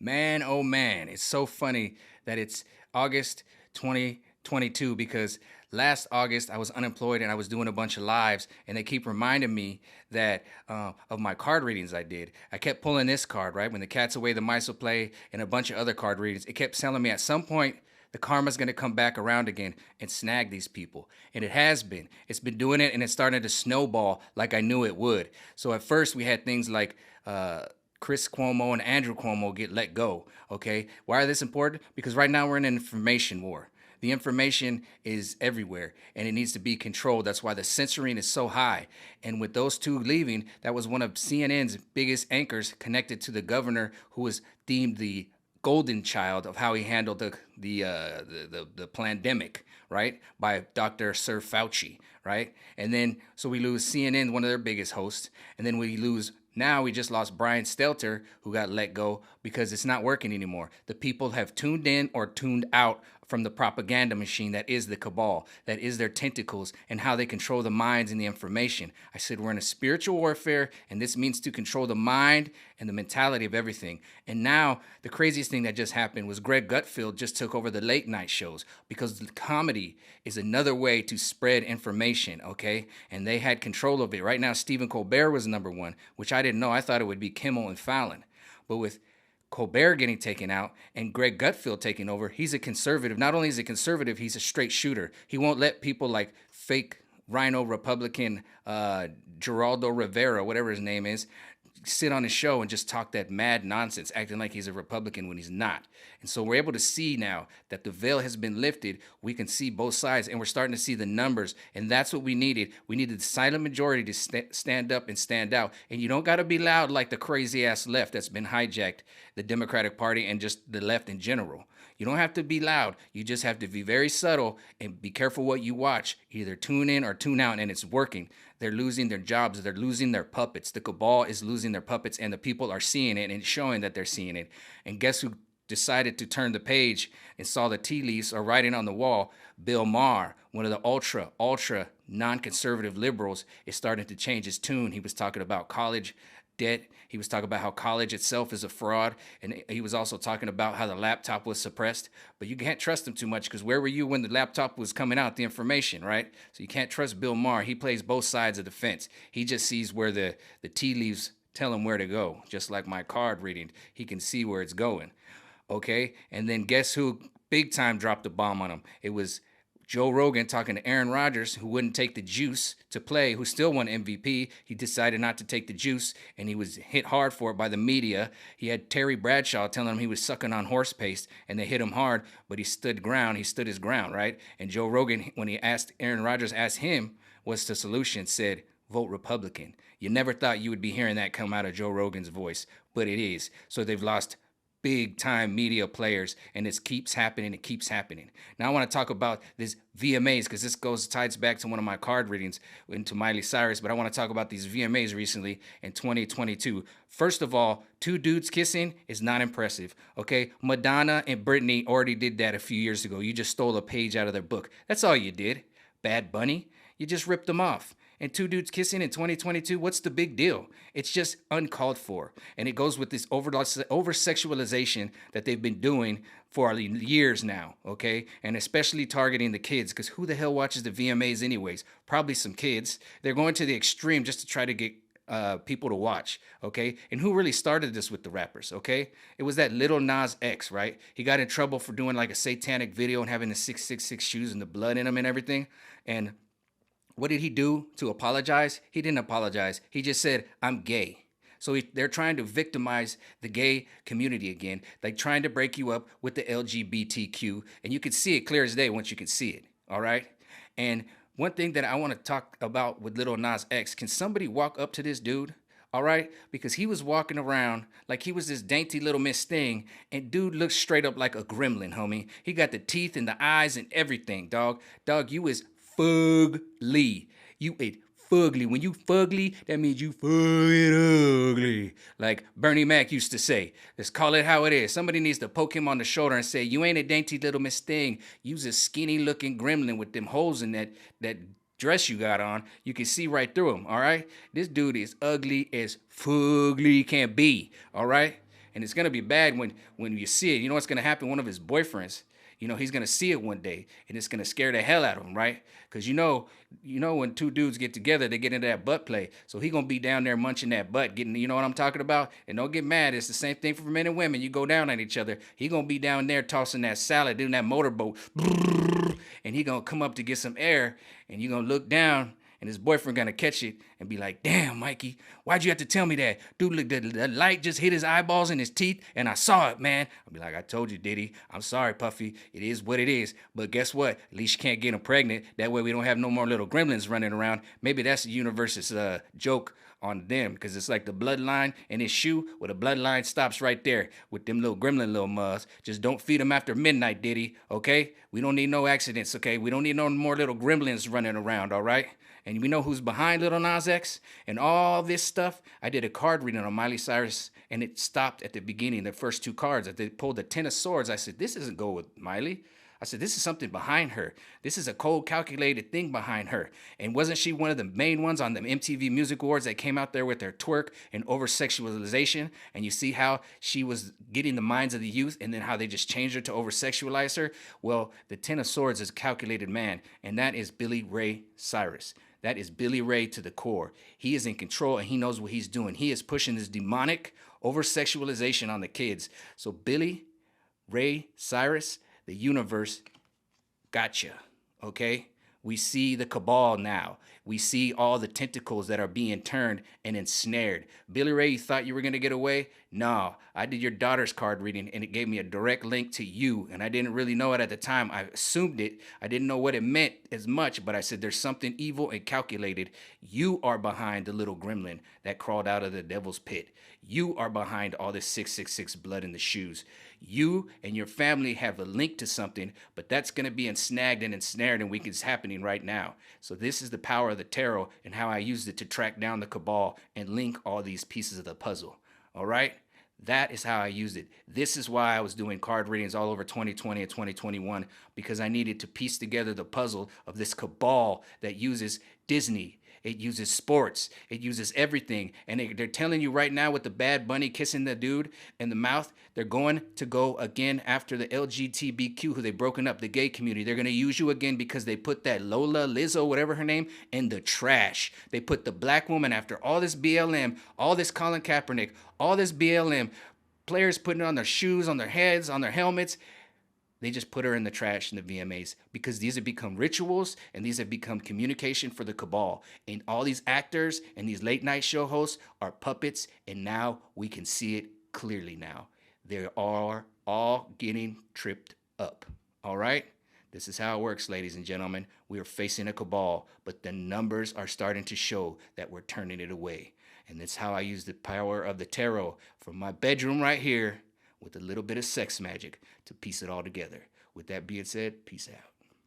Man, oh man, it's so funny that it's August 2022 because last August I was unemployed and I was doing a bunch of lives, and they keep reminding me that of my card readings I did. I kept pulling this card, right? When the cat's away, the mice will play, and a bunch of other card readings. It kept telling me at some point the karma's going to come back around again and snag these people. And it has been. It's been doing it, and it's starting to snowball like I knew it would. So at first we had things like Chris Cuomo and Andrew Cuomo get let go. Okay, why are this important? Because right now we're in an information war. The information is everywhere and it needs to be controlled. That's why the censoring is so high. And with those two leaving, that was one of CNN's biggest anchors connected to the governor who was deemed the golden child of how he handled the pandemic, right? By Dr. Sir Fauci, right? And then so we lose CNN, one of their biggest hosts, and then we lose now we just lost Brian Stelter, who got let go because it's not working anymore. The people have tuned in or tuned out from the propaganda machine that is the cabal, that is their tentacles, and how they control the minds and the information. I said we're in a spiritual warfare, and this means to control the mind and the mentality of everything. And now the craziest thing that just happened was Greg Gutfeld just took over the late night shows because comedy is another way to spread information, okay? And they had control of it. Right now, Stephen Colbert was number one, which I didn't know. I thought it would be Kimmel and Fallon. But with Colbert getting taken out and Greg Gutfeld taking over, he's a conservative. Not only is he a conservative, he's a straight shooter. He won't let people like fake Rhino Republican Geraldo Rivera, whatever his name is, sit on his show and just talk that mad nonsense, acting like he's a Republican when he's not. And so we're able to see now that the veil has been lifted. We can see both sides, and we're starting to see the numbers. And that's what we needed. We needed the silent majority to stand up and stand out. And you don't got to be loud like the crazy ass left that's been hijacked the Democratic Party and just the left in general. You don't have to be loud. You just have to be very subtle and be careful what you watch. Either tune in or tune out, and it's working. They're losing their jobs. They're losing their puppets. The cabal is losing their puppets, and the people are seeing it and showing that they're seeing it. And guess who decided to turn the page and saw the tea leaves or writing on the wall? Bill Maher, one of the ultra non-conservative liberals, is starting to change his tune. He was talking about college debt. He was talking about how college itself is a fraud. And he was also talking about how the laptop was suppressed. But you can't trust him too much because where were you when the laptop was coming out, the information, right? So you can't trust Bill Maher. He plays both sides of the fence. He just sees where the tea leaves tell him where to go. Just like my card reading, he can see where it's going. Okay? And then guess who big time dropped the bomb on him? It was Joe Rogan talking to Aaron Rodgers, who wouldn't take the juice to play, who still won MVP. He decided not to take the juice, and he was hit hard for it by the media. He had Terry Bradshaw telling him he was sucking on horse paste, and they hit him hard, but he stood ground. He stood his ground, right? And Joe Rogan, when he asked Aaron Rodgers, asked him what's the solution, said, vote Republican. You never thought you would be hearing that come out of Joe Rogan's voice, but it is. So they've lost big time media players, and it keeps happening. It keeps happening. Now I want to talk about this VMAs because this ties back to one of my card readings into Miley Cyrus, but I want to talk about these VMAs recently in 2022. First of all, two dudes kissing is not impressive. Okay, Madonna and Britney already did that a few years ago. You just stole a page out of their book. That's all you did. Bad Bunny, you just ripped them off. And two dudes kissing in 2022, what's the big deal? It's just uncalled for. And it goes with this over sexualization that they've been doing for years now, okay? And especially targeting the kids, because who the hell watches the VMAs anyways? Probably some kids. They're going to the extreme just to try to get people to watch, okay? And who really started this with the rappers, okay? It was that Little Nas X, right? He got in trouble for doing like a satanic video and having the 666 shoes and the blood in them and everything. And what did he do to apologize? He didn't apologize. He just said, I'm gay. So they're trying to victimize the gay community again, like trying to break you up with the LGBTQ. And you can see it clear as day once you can see it, all right? And one thing that I want to talk about with Little Nas X, can somebody walk up to this dude? All right, because he was walking around like he was this dainty little Miss Thing, and dude looks straight up like a gremlin, homie. He got the teeth and the eyes and everything, dog. Dog, you is fugly. You ate fugly. When you fugly, that means you fucking ugly. Like Bernie Mac used to say. Let's call it how it is. Somebody needs to poke him on the shoulder and say, you ain't a dainty little Miss Thing. You's a skinny looking gremlin with them holes in that dress you got on. You can see right through him, all right? This dude is ugly as fugly can be, all right? and it's gonna be bad when you see it. You know what's gonna happen? One of his boyfriends, he's gonna see it one day, and it's gonna scare the hell out of him, right? Because when two dudes get together, they get into that butt play. So he gonna be down there munching that butt, getting, you know what I'm talking about? And don't get mad, it's the same thing for men and women. You go down on each other. He gonna be down there tossing that salad, doing that motorboat, and he gonna come up to get some air, and you gonna look down, and his boyfriend gonna catch it and be like, "Damn, Mikey, why'd you have to tell me that? Dude, look, the light just hit his eyeballs and his teeth, and I saw it, man." I'll be like, "I told you, Diddy. I'm sorry, Puffy. It is what it is. But guess what? At least you can't get him pregnant. That way we don't have no more little gremlins running around." Maybe that's the universe's joke on them, because it's like the bloodline in his shoe. Well, the bloodline stops right there with them little gremlin little muzz. Just don't feed them after midnight, Diddy, okay? We don't need no accidents, okay? We don't need no more little gremlins running around, all right? And we know who's behind Lil Nas X and all this stuff. I did a card reading on Miley Cyrus, and it stopped at the beginning, the first two cards. They pulled the Ten of Swords. I said, this doesn't go with Miley. I said, this is something behind her. This is a cold, calculated thing behind her. And wasn't she one of the main ones on the MTV Music Awards that came out there with their twerk and over-sexualization? And you see how she was getting the minds of the youth, and then how they just changed her to over-sexualize her? Well, the Ten of Swords is a calculated man, and that is Billy Ray Cyrus. That is Billy Ray to the core. He is in control, and he knows what he's doing. He is pushing this demonic over-sexualization on the kids. So Billy Ray Cyrus, the universe gotcha, okay? We see the cabal now. We see all the tentacles that are being turned and ensnared. Billy Ray, you thought you were going to get away? No, I did your daughter's card reading, and it gave me a direct link to you, and I didn't really know it at the time. I assumed it. I didn't know what it meant as much, but I said there's something evil and calculated. You are behind the little gremlin that crawled out of the devil's pit. You are behind all this 666 blood in the shoes. You and your family have a link to something, but that's going to be ensnagged and ensnared, and it's happening right now. So this is the power of the tarot and how I used it to track down the cabal and link all these pieces of the puzzle. All right? That is how I used it. This is why I was doing card readings all over 2020 and 2021, because I needed to piece together the puzzle of this cabal that uses Disney. It uses sports. It uses everything. And they're telling you right now, with the Bad Bunny kissing the dude in the mouth, they're going to go again after the LGBTQ, who they've broken up, the gay community. They're going to use you again because they put that Lola, Lizzo, whatever her name, in the trash. They put the black woman, after all this BLM, all this Colin Kaepernick, all this BLM, players putting it on their shoes, on their heads, on their helmets. They just put her in the trash in the VMAs, because these have become rituals, and these have become communication for the cabal. And all these actors and these late night show hosts are puppets, and now we can see it clearly now. They are all getting tripped up. All right? This is how it works, ladies and gentlemen. We are facing a cabal, but the numbers are starting to show that we're turning it away. And that's how I use the power of the tarot from my bedroom right here, with a little bit of sex magic, to piece it all together. With that being said, peace out.